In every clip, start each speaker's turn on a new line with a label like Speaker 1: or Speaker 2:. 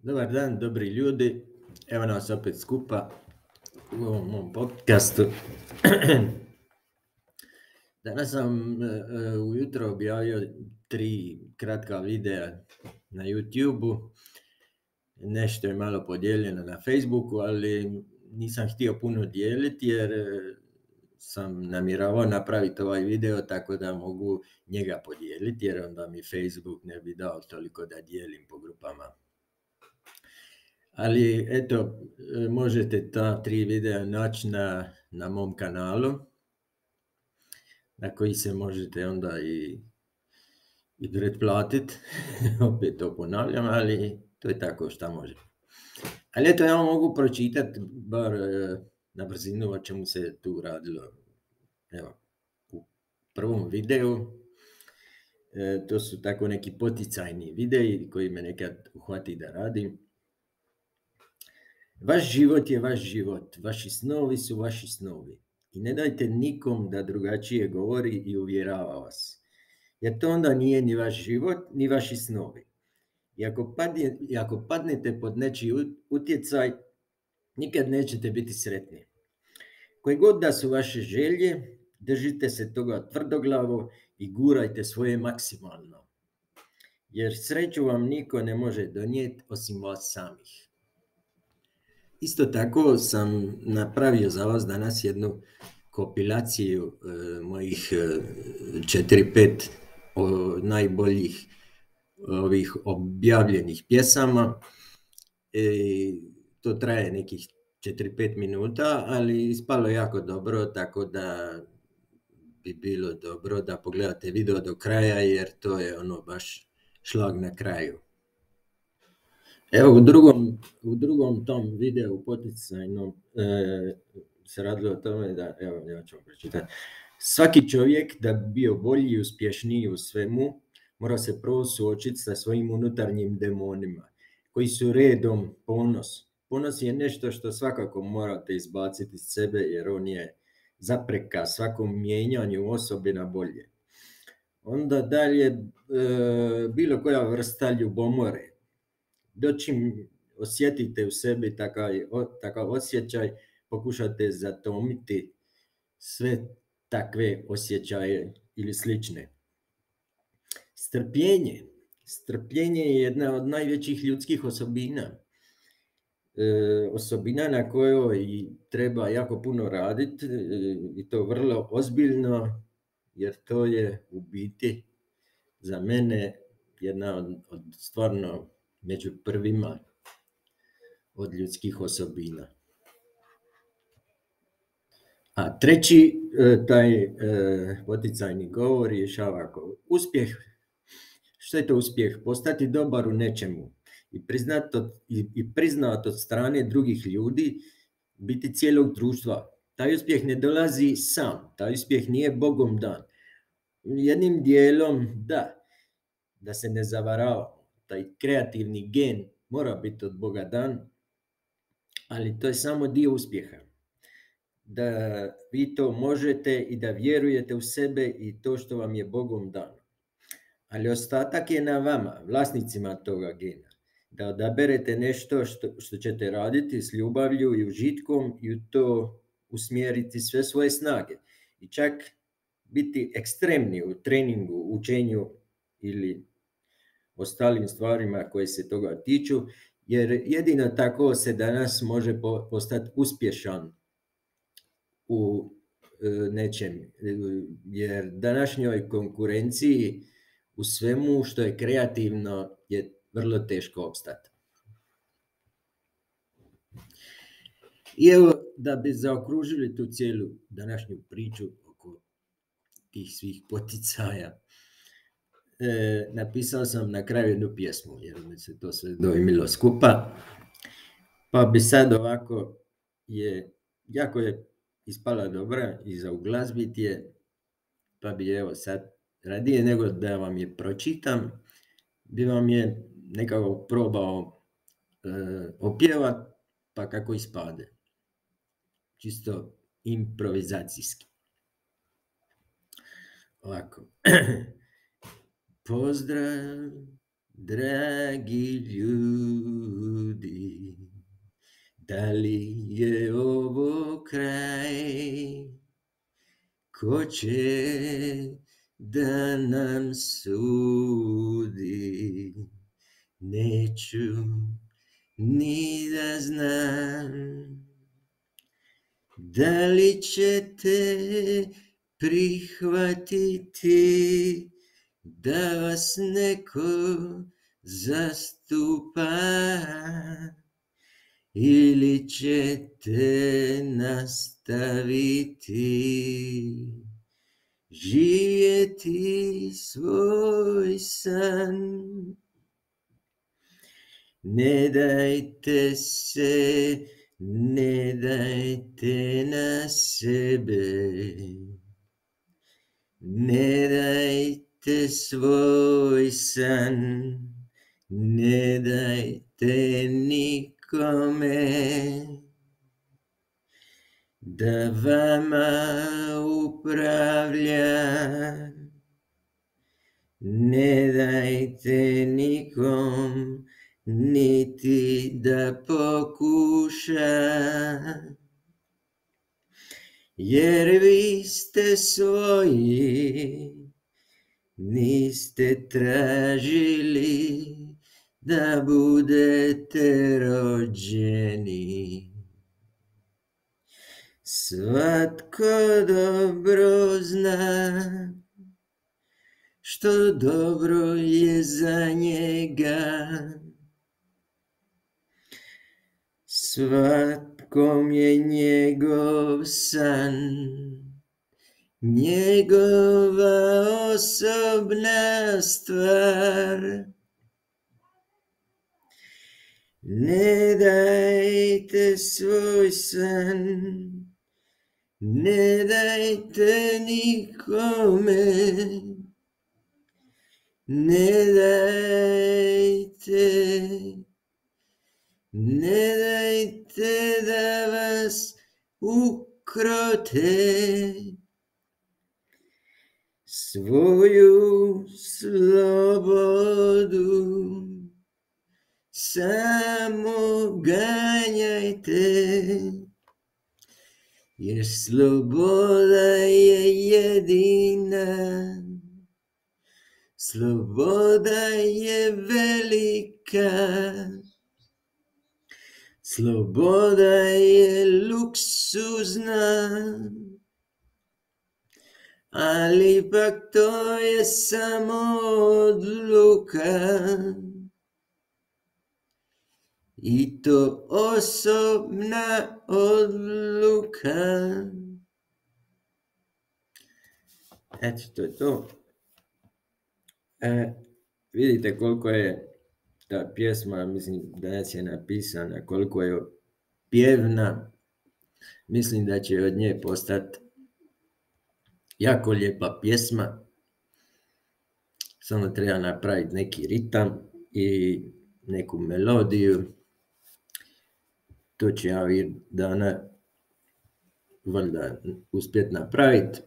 Speaker 1: Dobar dan, dobri ljudi. Evo nas opet skupa u ovom mom podcastu. Danas sam ujutro objavio 3 kratka videa na YouTube-u. Nešto je malo podijeljeno na Facebooku, ali nisam htio puno dijeliti jer sam namjeravao napraviti ovaj video tako da mogu njega podijeliti, jer onda mi Facebook ne bi dao toliko da dijelim po grupama. Ali eto, možete ta 3 videa naći na mom kanalu, na koji se možete onda i pretplatiti. Opet to ponavljam, ali to je tako šta može. Ali eto, ja mogu pročitati bar na brzinu o čemu se tu radilo. Evo, u prvom videu, to su tako neki poticajni videi koji me nekad uhvati da radim. Vaš život je vaš život, vaši snovi su vaši snovi i ne dajte nikom da drugačije govori i uvjerava vas, jer to onda nije ni vaš život, ni vaši snovi. I ako padnete pod nečiji utjecaj, nikad nećete biti sretni. Koje god da su vaše želje, držite se toga tvrdoglavo i gurajte svoje maksimalno, jer sreću vam niko ne može donijeti osim vas samih. Isto tako sam napravio za vas danas jednu kompilaciju mojih 4-5 najboljih ovih objavljenih pjesama. To traje nekih 4-5 minuta, ali ispalo jako dobro, tako da bi bilo dobro da pogledate video do kraja, jer to je ono baš šlag na kraju. Evo, u drugom tom videu poticajnom se radilo o tome da, evo, ja ću vam pročitati. Svaki čovjek da bi bio bolji i uspješniji u svemu, mora se prvo suočiti sa svojim unutarnjim demonima, koji su redom ponos. Ponos je nešto što svakako morate izbaciti iz sebe, jer on je zapreka svakom mijenjanju osobe na bolje. Onda dalje, bilo koja vrsta ljubomore. Dočim osjetite u sebi takav osjećaj, pokušate zatomiti sve takve osjećaje ili slične. Strpljenje je jedna od najvećih ljudskih osobina. Osobina na kojoj treba jako puno raditi i to vrlo ozbiljno, jer to je u biti za mene jedna od stvarno među prvima od ljudskih osobina. A treći, taj poticajni govor rješava ovako. Uspjeh, što je to uspjeh? Postati dobar u nečemu i priznat od strane drugih ljudi, biti cijelog društva. Taj uspjeh ne dolazi sam, taj uspjeh nije Bogom dan. Jednim dijelom da se ne zavaravamo, taj kreativni gen mora biti od Boga dan, ali to je samo dio uspjeha. Da vi to možete i da vjerujete u sebe i to što vam je Bogom dano. Ali ostatak je na vama, vlasnicima toga gena, da odaberete nešto što ćete raditi s ljubavlju i užitkom i u to usmjeriti sve svoje snage. I čak biti ekstremni u treningu, učenju ili ostalim stvarima koje se toga tiču, jer jedino tako se danas može postati uspješan u nečem, jer današnjoj konkurenciji u svemu što je kreativno je vrlo teško opstati. I evo, da bi zaokružili tu cijelu današnju priču oko tih svih poticaja, napisao sam na kraju jednu pjesmu, jer mi se to sve dojmilo skupa, pa bi sad ovako jako je ispala dobra i za uglazbit je, pa bi evo sad radije nego da vam je pročitam, bi vam je nekako probao opjevat, pa kako ispade. Čisto improvizacijski. Ovako. Pozdrav, dragi ljudi, Da li je ovo kraj? Ko će da nam sudi? Neću ni da znam. Da li ćete prihvatiti da vas neko zastupa ili ćete nastaviti živjeti svoj san? Ne dajte se, ne dajte na sebe, ne dajte svoj san, ne dajte nikome da vama upravlja. Ne dajte nikom niti da pokuša, jer vi ste svoji, niste tražili da budete rođeni. Svatko dobro zna što dobro je za njega. Svatkom je njegov san, njegova osobna stvar. Ne dajte svoj san, ne dajte nikome, ne dajte da vas ukrote. Svoju slobodu samo ganjajte, jer sloboda je jedina. Sloboda je velika, sloboda je luksuzna, ali ipak to je samo odluka, i to osobna odluka. Eto, to je to. Vidite koliko je ta pjesma, mislim, danas je napisana, koliko je pjevna. Mislim da će od nje postati jako lijepa pjesma. Samo treba napraviti neki ritam i neku melodiju. To će ja vidjeti dana valjda uspjeti napraviti,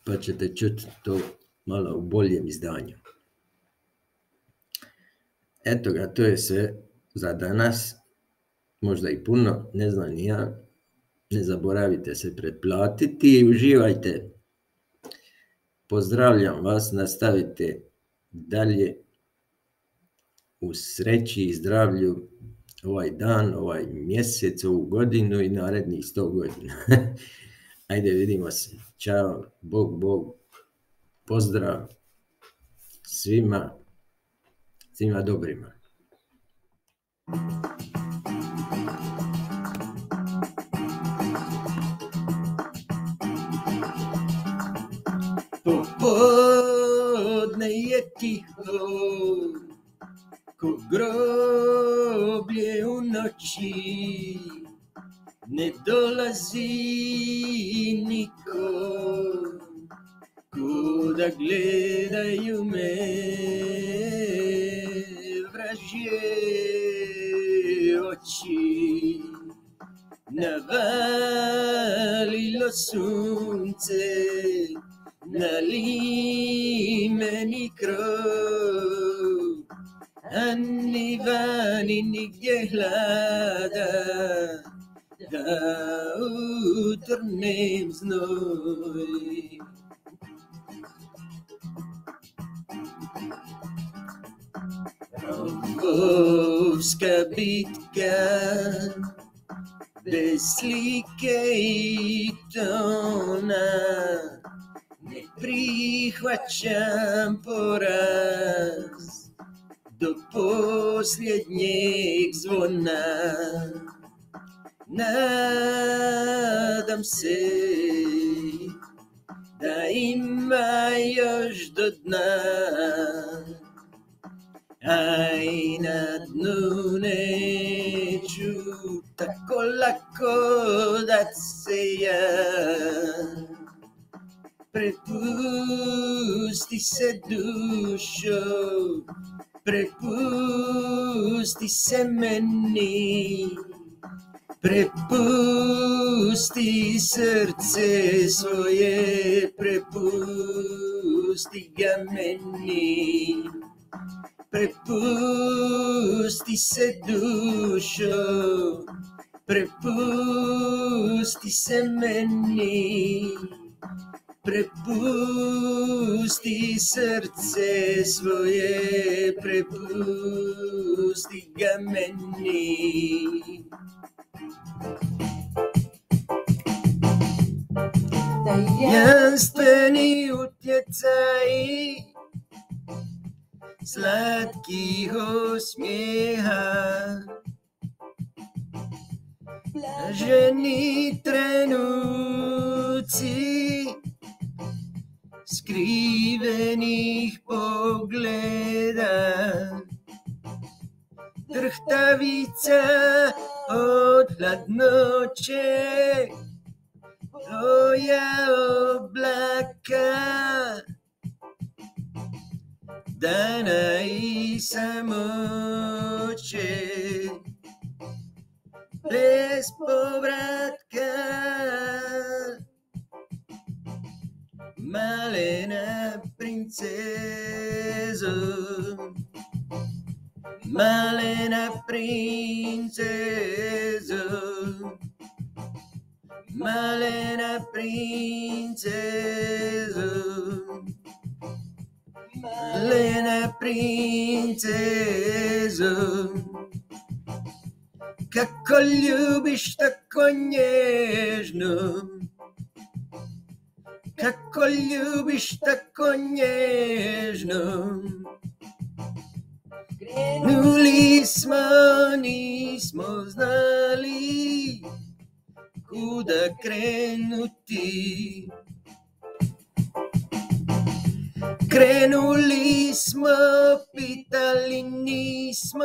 Speaker 1: pa ćete čuti to malo u boljem izdanju. Eto ga, to je sve za danas. Možda i puno, ne znam ni ja. Ne zaboravite se pretplatiti i uživajte. Pozdravljam vas, nastavite dalje u sreći i zdravlju ovaj dan, ovaj mjesec, ovu godinu i narednih 100 godina. Ajde, vidimo se. Ćao, Bog, pozdrav svima dobrima. Popodne je tiho, ko groblje u noći, ne dolazi niko, ko da gledaju me vražje oči. Navalilo sunce na limeni krov, a ni vani nigdje hlada, da utrnem znoj. Rovovska bitka, bez slike i tona, ne prihvaćam poraz do posljednjeg zvona. Nadam se da ima još do dna, aj na dnu neću tako lako dat se ja. Prepusti se dušo, prepusti se meni, prepusti srce svoje, prepusti ga meni. Prepusti se dušo, prepusti se meni, prepusti srce svoje, prepusti ga meni. Tajanstveni utjecaji slatkih osmijeha, blaženi trenuci skrivenih pogleda, drhtavica od hladnoće, boja oblaka, dana i samoće, bez povratka. Malena princezo, malena princezo, malena princezo, malena princezo. Kako ljubiš tako nježno, kako ljubiš tako nježno. Krenuli smo, nismo znali kuda krenuti. Krenuli smo, pitali nismo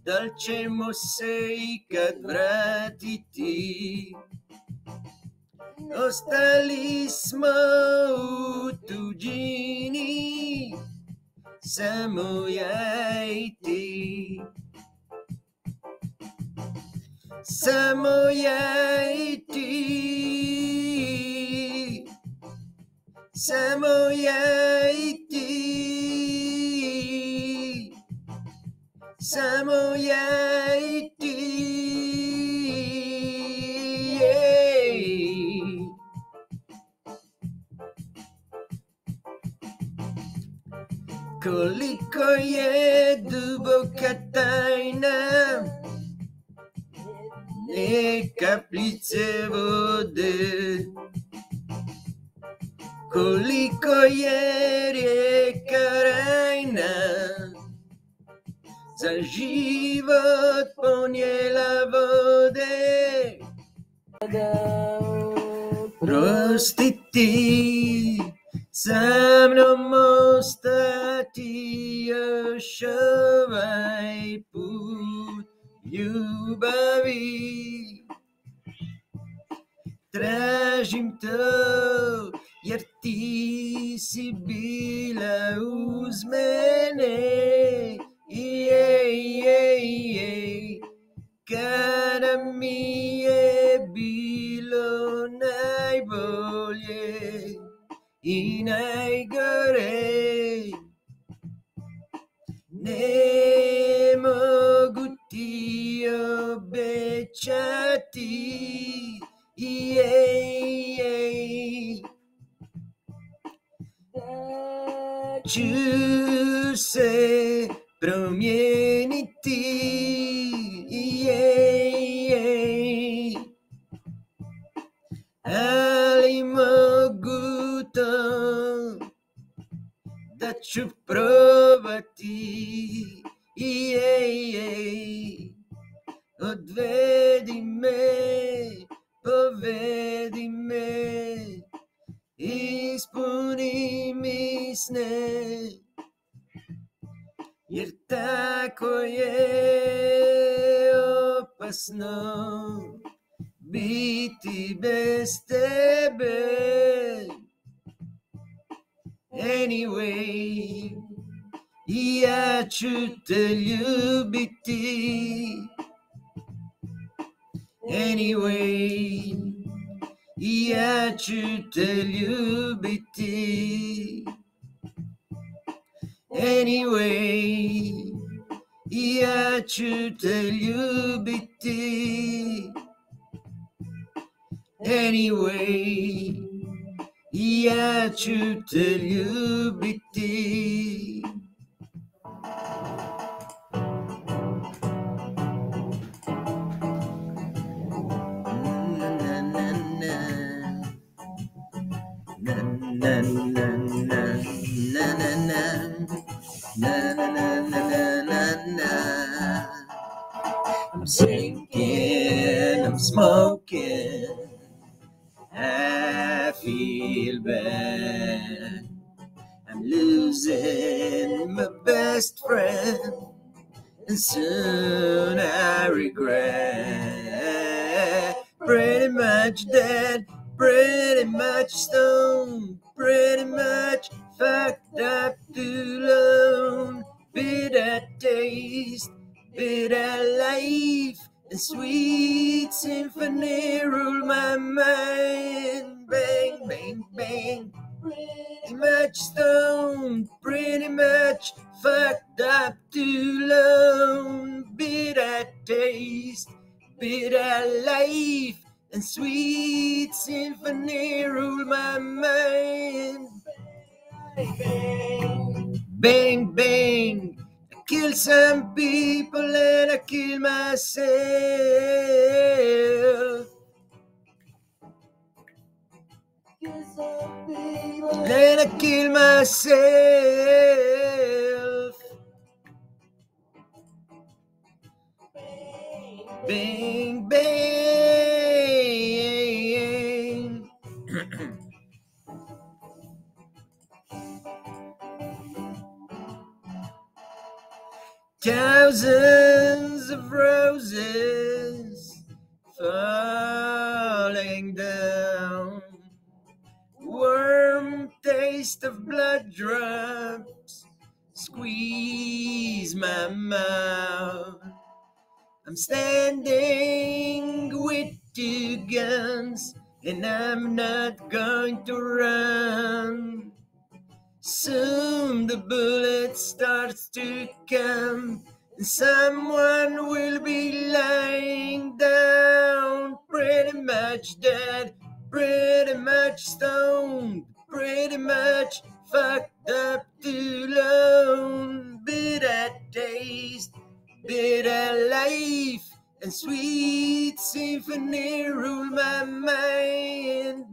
Speaker 1: da li ćemo se ikad vratiti. Ostali smo u tuđini, samo ja i ti. Samo ja i ti. Samo ja i ti. Samo ja i ti. Koliko je duboka tajna, ne kapljice vode. Koliko je rijeka rajna, za život ponijela vode. Prosti ti, sa mnom ostati još ovaj put ljubavi. Tražim to jer ti si bila uz mene. Kada mi je bilo najbolje i najgore, ne mogu ti obećati intrecciati, yeah. Чuse променити, yeah. Ali moguto da ciù provati, yeah. Odvedi me, povedi me, ispuni mi sne, jer tako je opasno biti bez tebe. Anyway, ja ću te ljubiti. Anyway, ja ću te ljubiti. Anyway, ja ću te ljubiti. Anyway, ja ću te ljubiti. I'm sinking, I'm smoking, I feel bad. I'm losing my best friend, and soon I regret. Pretty much dead, pretty much stoned, pretty much fucked up too long. Bitter taste, bitter life, and sweet symphony rule my mind. Bang, bang, bang. Pretty much stoned, pretty much fucked up too long. Bitter taste, bitter life, and sweet symphony rule my mind. Bang, bang. I kill some people and I kill myself. And I kill myself. Bang, bang. Thousands of roses falling down. Warm taste of blood drops squeeze my mouth. I'm standing with two guns and I'm not going to run. Soon the bullet starts to come and someone will be lying down, pretty much dead, pretty much stoned, pretty much fucked up too long. Bitter taste, bitter life, and sweet symphony rule my mind.